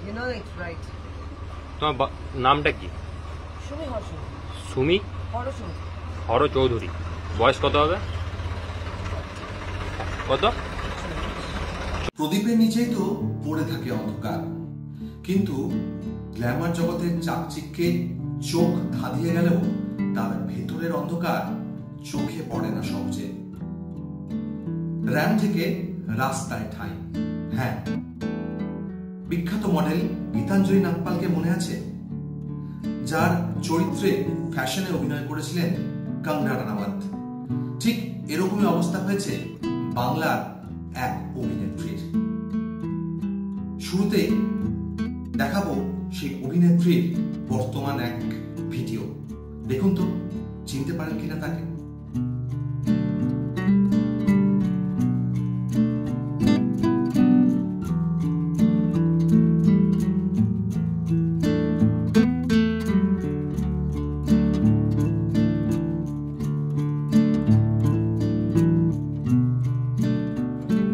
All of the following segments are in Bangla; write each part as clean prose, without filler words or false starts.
You know it's right. তোমার নামটা কি? সুমি হরচৌধুরী। সুমি হরচৌধুরী। বয়স কত হবে? কত? প্রদীপের নিচেই তো পড়ে থাকে অন্ধকার, কিন্তু গ্ল্যামার জগতের চাকচিক্যে চোখ ধাঁধিয়ে গেলেও তার ভেতরের অন্ধকার চোখে পড়ে না সহজে। র্যাম থেকে রাস্তায় ঠাঁই। হ্যাঁ, বিখ্যাত মডেল গীতাঞ্জলি নাগপালকে মনে আছে, যার চরিত্রে ফ্যাশনে অভিনয় করেছিলেন কঙ্গনা রানাওয়াত। ঠিক এরকমই অবস্থা হয়েছে বাংলার এক অভিনেত্রীর। শুরুতে দেখাবো সেই অভিনেত্রীর বর্তমান এক ভিডিও। দেখুন তো চিনতে পারেন কিনা তাকে।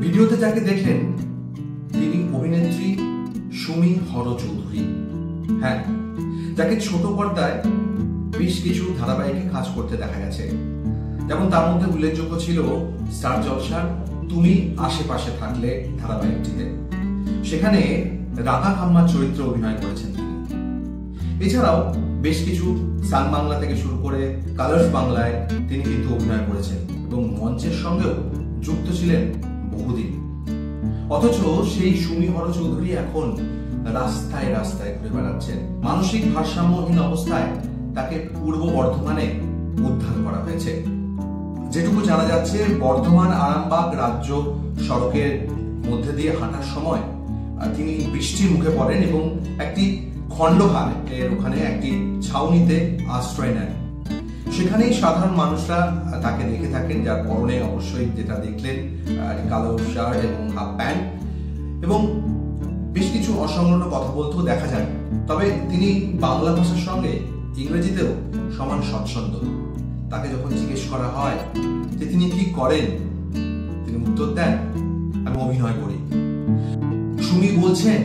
ভিডিওতে যাকে দেখলেন তিনি অভিনেত্রী সুমি হরচৌধুরী। হ্যাঁ, যাকে ছোট পর্দায় বেশ কিছু ধারাবাহিকে কাজ করতে দেখা গেছে, যেমন তার মধ্যে উল্লেখযোগ্য ছিল স্টার জলসার তুমি আশেপাশে থাকলে ধারাবাহিকটিতে। সেখানে রাধা খাম্মার চরিত্রে অভিনয় করেছেন তিনি। এছাড়াও বেশ কিছু সান বাংলা থেকে শুরু করে কালার্স বাংলায় তিনি কিন্তু অভিনয় করেছেন এবং মঞ্চের সঙ্গেও যুক্ত ছিলেন বহুদিন। অথচ সেই সুমি হরচৌধুরী এখন রাস্তায় রাস্তায় ঘুরে বেড়াচ্ছেন। মানসিক ভারসাম্যহীন অবস্থায় তাকে পূর্ব বর্ধমানে উদ্ধার করা হয়েছে। যেটুকু জানা যাচ্ছে, বর্ধমান আরামবাগ রাজ্য সড়কের মধ্যে দিয়ে হাঁটার সময় তিনি বৃষ্টির মুখে পড়েন এবং একটি খণ্ডহার এর ওখানে একটি ছাউনিতে আশ্রয় নেন। সেখানেই সাধারণ মানুষরা তাকে দেখে থাকেন, যার পরনে অবশ্যই যেটা দেখলেন কালো শার্ট এবং হাফ প্যান্ট, এবং বেশ কিছু অসংলগ্ন কথা বলতেও দেখা যায়। তবে তিনি বাংলা ভাষার সঙ্গে ইংরেজিতেও সমান স্বচ্ছন্দ। তাকে যখন জিজ্ঞেস করা হয় যে তিনি কি করেন, তিনি উত্তর দেন, আমি অভিনয় করি। সুমি বলছেন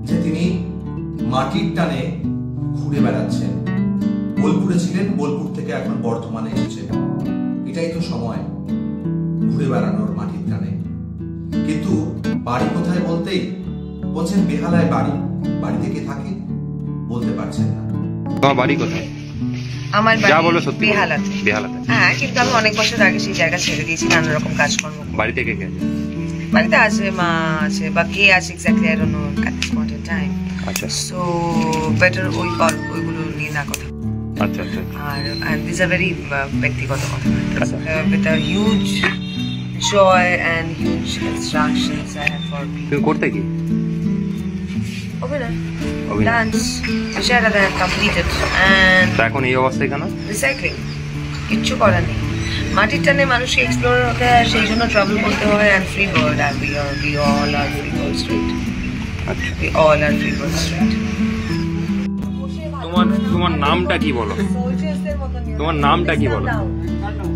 যে তিনি মাটির টানে ঘুরে বেড়াচ্ছেন। বোলপুরে ছিলেন, বোলপুর থেকে এখন বর্ধমানে এসেছেন। এটাই তো সময় ঘুরে বেড়ানোর মাটির টানে। কিন্তু বাড়ি কোথায় বলতেই বলছেন বেহালায় বাড়ি। বাড়িতে কে থাকে বলতে পারছেন না। তোমার বাড়ি কোথায়? আমার যা বলো সত্যি। বেহালাতে। বেহালাতে? হ্যাঁ, কিন্তু আমি অনেক বছর আগে সেই জায়গা ছেড়ে দিয়েছি নানা রকম কাজকর্ম। বাড়িতে কে কে আছে? বাড়িতে আছে, মা আছে, বা কে আছে exactly I don't know at this point in time. আচ্ছা, সো বেটার ওইগুলো নিয়ে না কথা। আচ্ছা আচ্ছা। আর দিস আর ভেরি ব্যক্তিগত কথা। With a huge joy and huge instructions I have for people. তুমি করতে কি? অভিনয়, dance, which I have completed, and এখন এই অবস্থায় কেন? রিসাইক্লিং। কিচ্ছু করার নেই। মাটির টানে মানুষকে এক্সপ্লোর হতে হয়, সেই জন্য ট্রাভেল করতে হয়। অ্যান্ড ফ্রি বার্ড, আর we all are free bird straight. আচ্ছা, We all are free bird straight. তোমার নামটা কি বলো? তোমার নামটা কি বলো?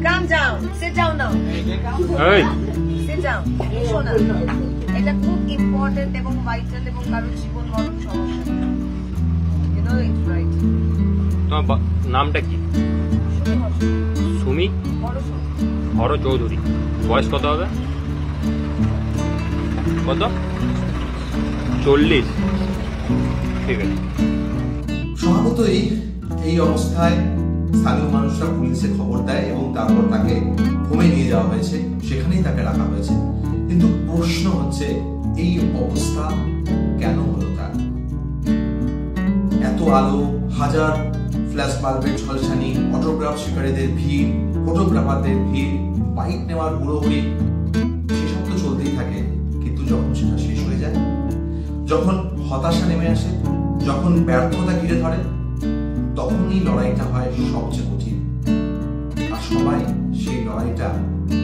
Calm down, sit down now. এই Sit down. শোনা, এটা খুব ইম্পর্টেন্ট এবং ভাইটাল এবং কারোর জীবন মরণ সমস্যা। You know it's right. তোমার নামটা কি? সুমি হরচৌধুরী। বয়স কত হবে? কত? 40? ঠিক আছে। স্বভাবতই এই অবস্থায় স্থানীয় মানুষরা পুলিশে খবর দেয় এবং তারপর তাকে হোমে নিয়ে যাওয়া হয়েছে, সেখানেই তাকে রাখা হয়েছে। কিন্তু প্রশ্ন হচ্ছে এই অবস্থা কেন হলো তার? এত আলো, হাজার ফ্ল্যাশ বাল্বের ঝলসানি, অটোগ্রাফ শিকারীদের ভিড়, ফটোগ্রাফারদের ভিড়, বাইক নেওয়ার হুড়োহুড়ি, সেসব তো চলতেই থাকে। কিন্তু যখন সেটা শেষ হয়ে যায়, যখন হতাশা নেমে আসে, যখন ব্যর্থতা ঘিরে ধরে, তখনই লড়াইটা হয় সবচেয়ে কঠিন। আর সবাই সেই লড়াইটা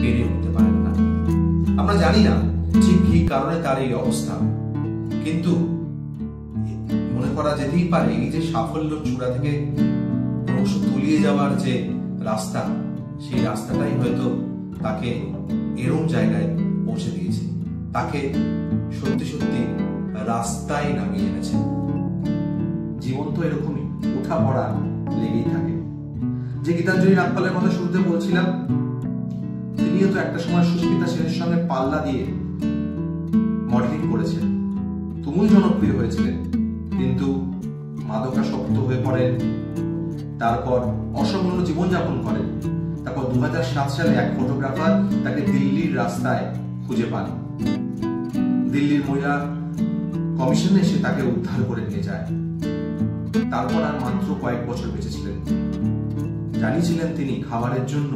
পেরে উঠতে পারেন না। আমরা জানি না ঠিক কি কারণে তার এই অবস্থা, কিন্তু মনে করা যেতেই পারে এই যে সাফল্য চূড়া থেকে ক্রমশ তলিয়ে যাওয়ার যে রাস্তা, সেই রাস্তাটাই হয়তো তাকে এরম জায়গায় পৌঁছে দিয়েছে। তাকে সত্যি সত্যি রাস্তায় নামিয়ে এনেছেন। জীবন তো এরকমই, ওঠা পড়া লেগেই থাকে। যে গীতাঞ্জলি নাগপালের কথা শুরুতে বলছিলাম, তিনিও তো একটা সময় সুস্মিতা সেনের সঙ্গে পাল্লা দিয়ে মডেলিং করেছেন, তুমুল জনপ্রিয় হয়েছিলেন, কিন্তু মাদকাসক্ত হয়ে পড়েন, তারপর অসম্পূর্ণ জীবনযাপন করেন। তারপর 2007 সালে এক ফটোগ্রাফার তাকে দিল্লির রাস্তায় খুঁজে পান। দিল্লির মহিলা কমিশনে এসে তাকে উদ্ধার করে নিয়ে যায়। তারপর আর মাত্র কয়েক বছর বেঁচেছিলেন। জানিয়েছিলেন তিনি খাবারের জন্য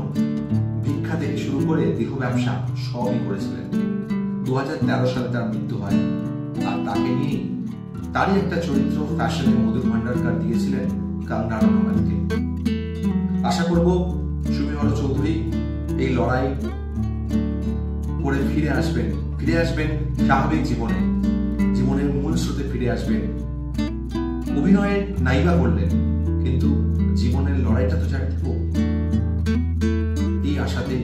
ভিক্ষা থেকে শুরু করে দেহ ব্যবসা সবই করেছিলেন। 2013 সালে তার মৃত্যু হয়। আর তাকে নিয়ে তারই একটা চরিত্র ফ্যাশনে মধুর ভান্ডারকার দিয়েছিলেন কঙ্গনা রানাওয়াতকে। আশা করব সুমি হর চৌধুরী এই লড়াই করে ফিরে আসবেন স্বাভাবিক জীবনের মূল স্রোতে ফিরে আসবেন। অভিনয়ের নাইবা করলেন, কিন্তু জীবনের লড়াইটা তো জানতে এই আশাতেই